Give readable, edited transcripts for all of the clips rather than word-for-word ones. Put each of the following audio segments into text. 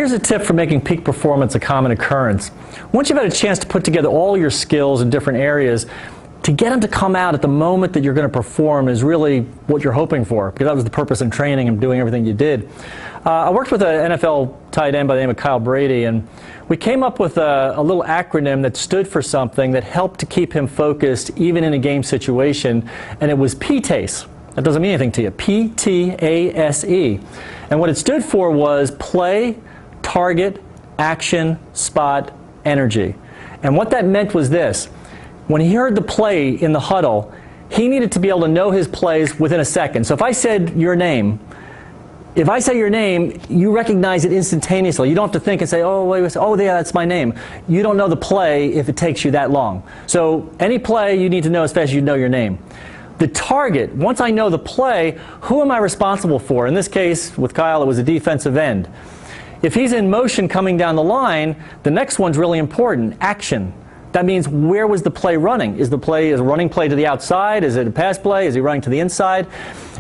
here's a tip for making peak performance a common occurrence. Once you've had a chance to put together all your skills in different areas, to get them to come out at the moment that you're going to perform is really what you're hoping for, because that was the purpose in training and doing everything you did. I worked with an NFL tight end by the name of Kyle Brady, and we came up with a little acronym that stood for something that helped to keep him focused even in a game situation, and it was PTASE. That doesn't mean anything to you. P-T-A-S-E. And what it stood for was play, target, action, spot, energy. And what that meant was this. When he heard the play in the huddle, he needed to be able to know his plays within a second. So if I said your name, if I say your name, you recognize it instantaneously. You don't have to think and say, oh, wait, oh yeah, that's my name. You don't know the play if it takes you that long. So any play you need to know as fast as you know your name. The target, once I know the play, who am I responsible for? In this case, with Kyle, it was a defensive end. If he's in motion coming down the line, the next one's really important, action. That means where was the play running? Is the play a running play to the outside? Is it a pass play? Is he running to the inside?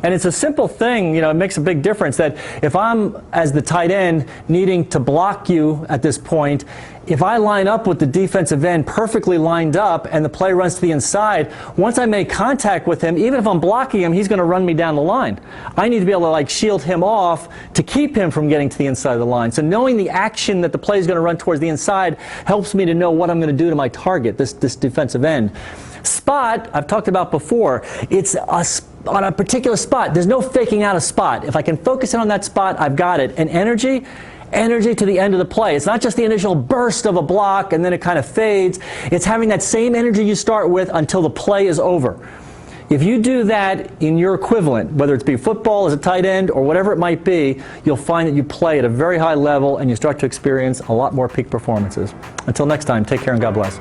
And it's a simple thing, you know, it makes a big difference that if I'm, as the tight end, needing to block you at this point, if I line up with the defensive end perfectly lined up and the play runs to the inside, once I make contact with him, even if I'm blocking him, he's going to run me down the line. I need to be able to like shield him off to keep him from getting to the inside of the line. So knowing the action that the play is going to run towards the inside helps me to know what I'm going to do to my target, this defensive end. Spot, I've talked about before, it's on a particular spot. There's no faking out a spot. If I can focus in on that spot, I've got it. And energy to the end of the play. It's not just the initial burst of a block and then it kind of fades. It's having that same energy you start with until the play is over. If you do that in your equivalent, whether it's be football as a tight end or whatever it might be, you'll find that you play at a very high level and you start to experience a lot more peak performances. Until next time, take care and God bless.